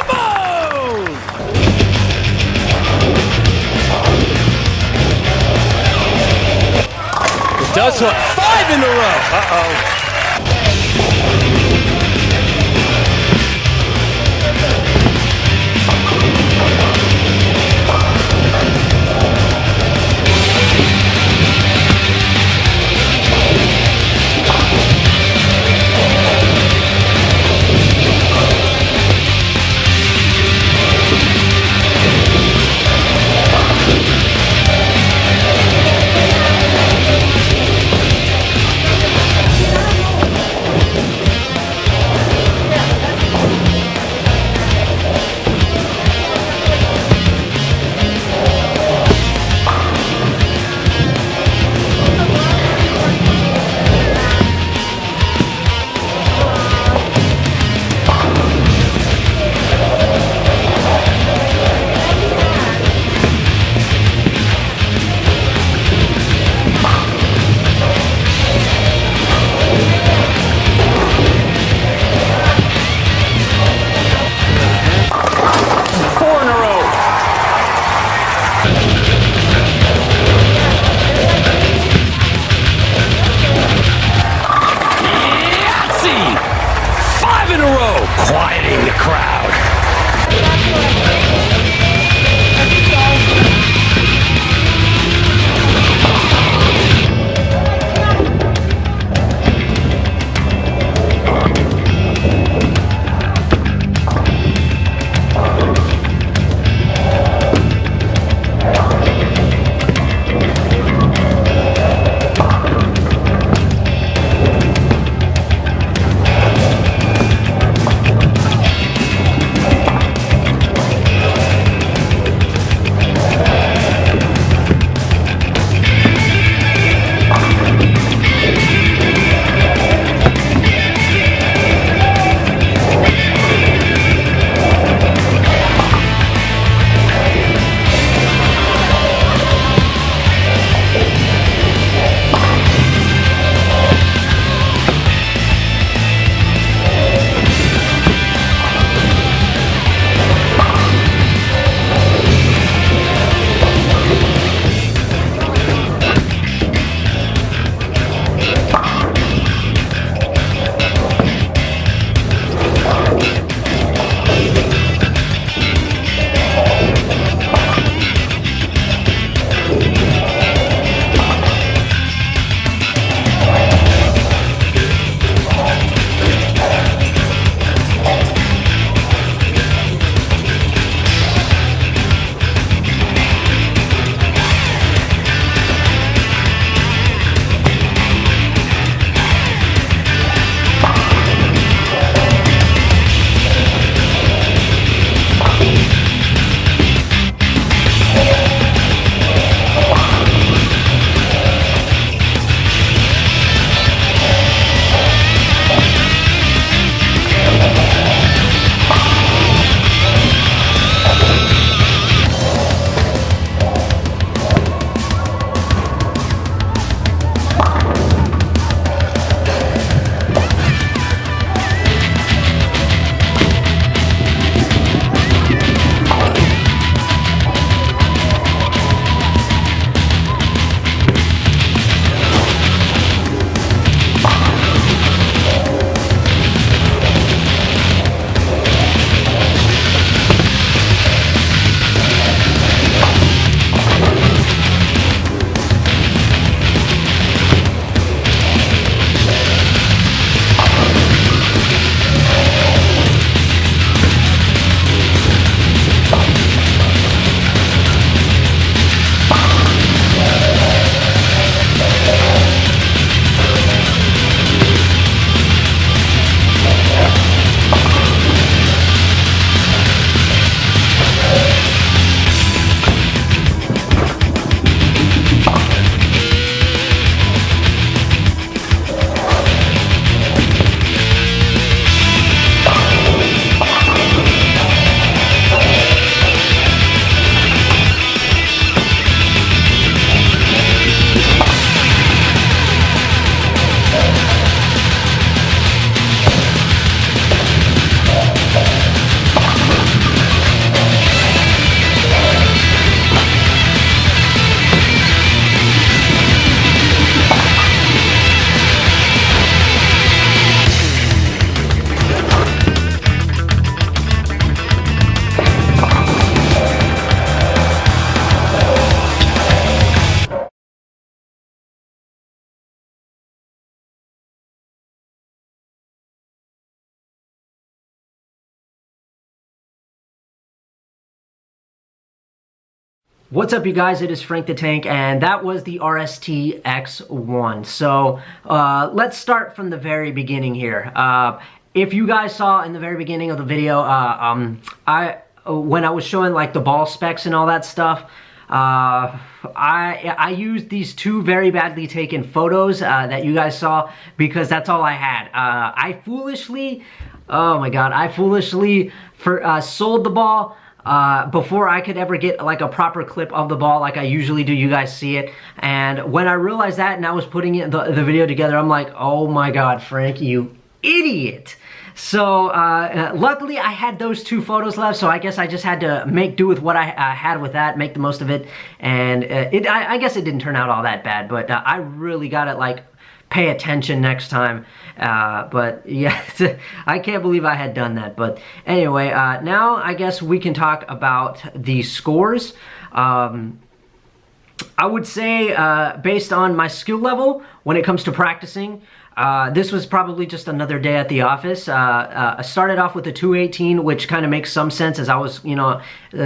Boom! It does what? 5 in a row. Uh-oh. What's up, you guys? It is Frank the Tank, and that was the RST X-1. So let's start from the very beginning here. If you guys saw in the very beginning of the video, when I was showing like the ball specs and all that stuff, I used these two very badly taken photos that you guys saw because that's all I had. I foolishly, oh my god, I foolishly sold the ball before I could ever get like a proper clip of the ball like I usually do. You guys see it, and when I realized that and I was putting the video together, I'm like, oh my god, Frank, you idiot. So luckily I had those two photos left, so I guess I just had to make do with what I had with that, make the most of it, and I guess it didn't turn out all that bad, but I really gotta like pay attention next time. But yeah, I can't believe I had done that. But anyway, now I guess we can talk about the scores. I would say based on my skill level when it comes to practicing, this was probably just another day at the office. I started off with a 218, which kind of makes some sense as I was,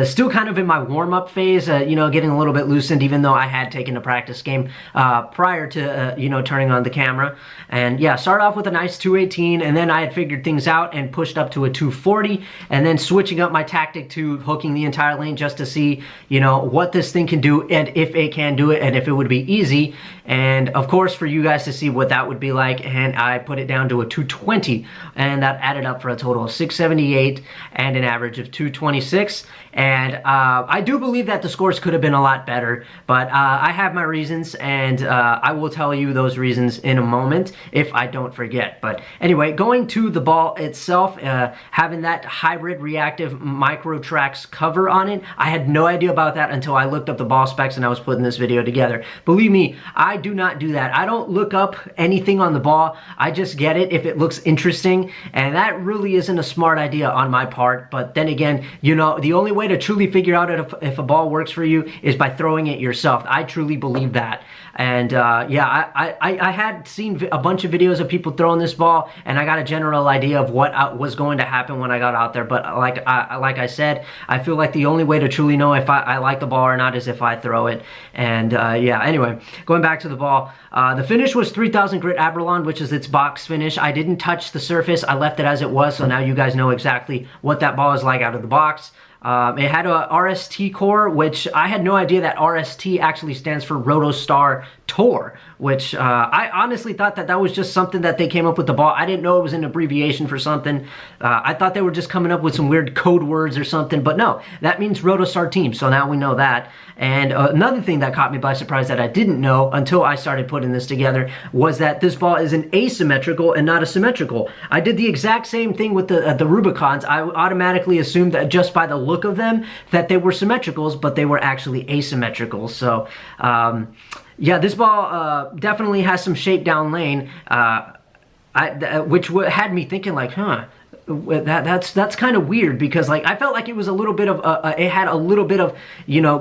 still kind of in my warm-up phase, getting a little bit loosened, even though I had taken a practice game prior to, turning on the camera. And yeah, started off with a nice 218, and then I had figured things out and pushed up to a 240, and then switching up my tactic to hooking the entire lane just to see, what this thing can do, and if it can do it, and if it would be easy. And of course, for you guys to see what that would be like, and I put it down to a 220, and that added up for a total of 678 and an average of 226. And I do believe that the scores could have been a lot better, but I have my reasons, and I will tell you those reasons in a moment if I don't forget. But anyway, going to the ball itself, having that hybrid reactive micro tracks cover on it, I had no idea about that until I looked up the ball specs and I was putting this video together. Believe me, I do not do that. I don't look up anything on the ball. I just get it if it looks interesting, and that really isn't a smart idea on my part. But then again, the only way to truly figure out if a ball works for you is by throwing it yourself. I truly believe that. And yeah, I had seen a bunch of videos of people throwing this ball, and I got a general idea of what was going to happen when I got out there. But like I said, I feel like the only way to truly know if I like the ball or not is if I throw it. And yeah, anyway, going back to the ball, the finish was 3000 grit Abralon, which is its box finish. I didn't touch the surface. I left it as it was, so now you guys know exactly what that ball is like out of the box. It had a RST core, which I had no idea that RST actually stands for Rotostar Tour, which I honestly thought that was just something that they came up with the ball. I didn't know it was an abbreviation for something. I thought they were just coming up with some weird code words or something, but no, that means Rotostar Team, so now we know that. And another thing that caught me by surprise that I didn't know until I started putting this together was that this ball is an asymmetrical and not a symmetrical. I did the exact same thing with the Rubicons. I automatically assumed that just by the look of them that they were symmetricals, but they were actually asymmetrical. So yeah, this ball definitely has some shape down lane, which had me thinking like, that's kind of weird, because like I felt like it was a little bit of it had a little bit of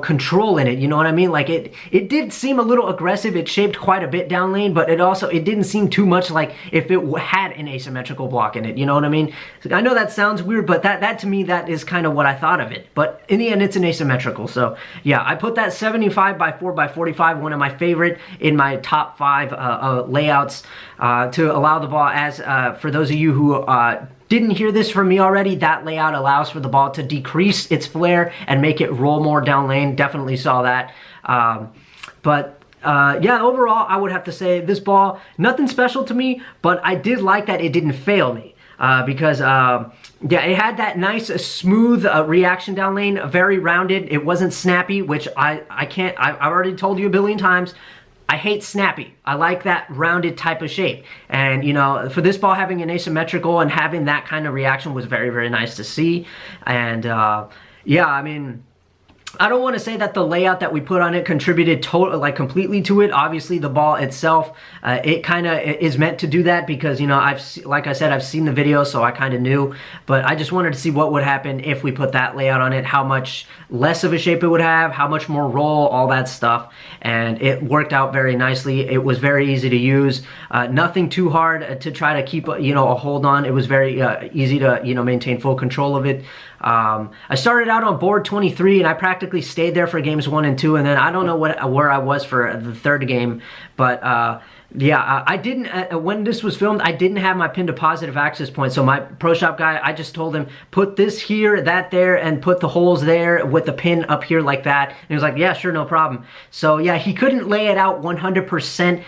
control in it, you know what I mean? Like it did seem a little aggressive. It shaped quite a bit down lane, but it didn't seem too much like if it had an asymmetrical block in it, you know what I mean? I know that sounds weird, but that to me, that is kind of what I thought of it. But in the end, it's an asymmetrical. So yeah, I put that 75 by 4 by 45, one of my favorite in my top 5 layouts, to allow the ball, as for those of you who didn't hear this from me already, that layout allows for the ball to decrease its flare and make it roll more down lane. Definitely saw that. Yeah, overall, I would have to say this ball, nothing special to me, but I did like that it didn't fail me. Because yeah, it had that nice smooth reaction down lane, very rounded. It wasn't snappy, which I've already told you a billion times. I hate snappy. I like that rounded type of shape. And, for this ball having an asymmetrical and having that kind of reaction was very, very nice to see. And, yeah, I mean, I don't want to say that the layout that we put on it contributed completely to it. Obviously, the ball itself, it kind of is meant to do that because, like I said, I've seen the video, so I kind of knew. But I just wanted to see what would happen if we put that layout on it, how much less of a shape it would have, how much more roll, all that stuff. And it worked out very nicely. It was very easy to use. Nothing too hard to try to keep, a hold on. It was very easy to, maintain full control of it. I started out on board 23, and I practically stayed there for games 1 and 2, and then I don't know where I was for the third game, but yeah, I didn't, when this was filmed, I didn't have my pin to positive access point, so my pro shop guy, I just told him, put this here, that there, and put the holes there with the pin up here like that, and he was like, yeah, sure, no problem. So yeah, he couldn't lay it out 100%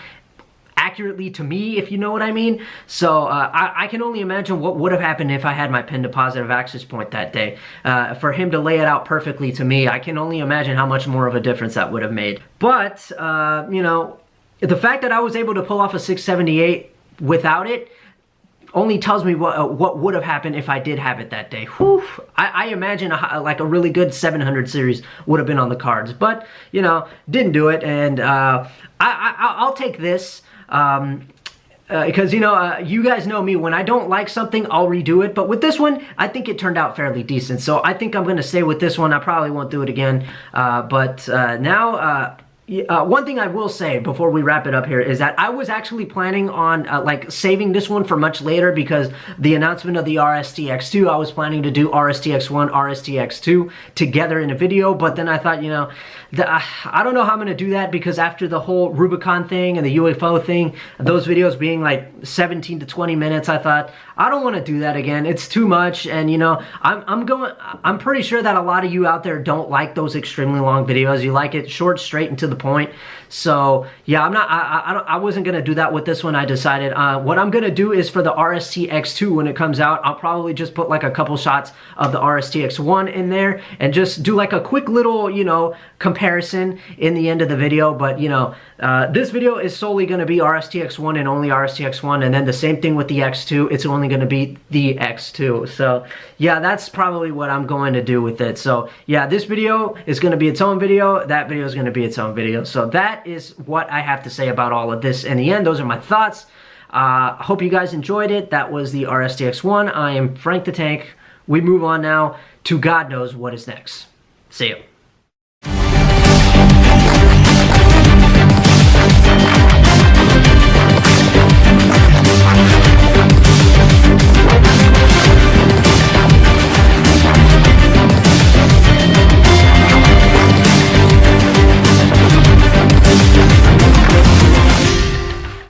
accurately to me, if you know what I mean. So I can only imagine what would have happened if I had my pin to positive access point that day. For him to lay it out perfectly to me, I can only imagine how much more of a difference that would have made. But, you know, the fact that I was able to pull off a 678 without it only tells me what would have happened if I did have it that day. Whew. I imagine like a really good 700 series would have been on the cards, but you know, didn't do it, and I'll take this. Because, you know, you guys know me, when I don't like something, I'll redo it, but with this one, I think it turned out fairly decent, so I think I'm going to stay with this one. I probably won't do it again, but now, one thing I will say before we wrap it up here is that I was actually planning on like saving this one for much later, because the announcement of the RST X2, I was planning to do RST X1, RST X2 together in a video, but then I thought, you know, I don't know how I'm going to do that, because after the whole Rubicon thing and the UFO thing, those videos being like 17 to 20 minutes, I thought, I don't want to do that again. It's too much, and you know, I'm pretty sure that a lot of you out there don't like those extremely long videos. You like it short, straight, and to the point. So yeah, I wasn't gonna do that with this one. I decided what I'm gonna do is for the RST X2 when it comes out, I'll probably just put like a couple shots of the RST X1 in there and just do like a quick little, you know, comparison in the end of the video. But you know, this video is solely gonna be RST X1 and only RST X1, and then the same thing with the X2. It's only gonna be the X2. So yeah, that's probably what I'm going to do with it. So yeah, this video is gonna be its own video. That video is gonna be its own video. So that is what I have to say about all of this. In the end, those are my thoughts. Hope you guys enjoyed it. That was the RST X1. I am Frank the Tank. We move on now to God knows what is next. See you.